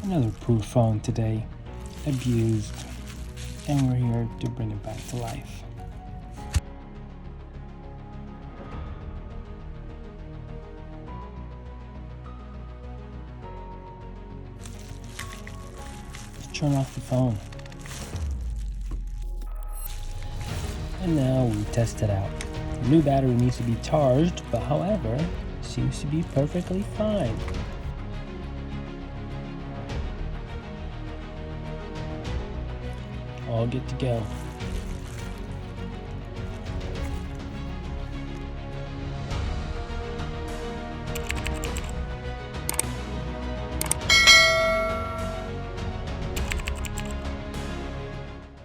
Another poor phone today, abused, and we're here to bring it back to life. Let's turn off the phone. And now we test it out. The new battery needs to be charged, but however, seems to be perfectly fine. All good to go.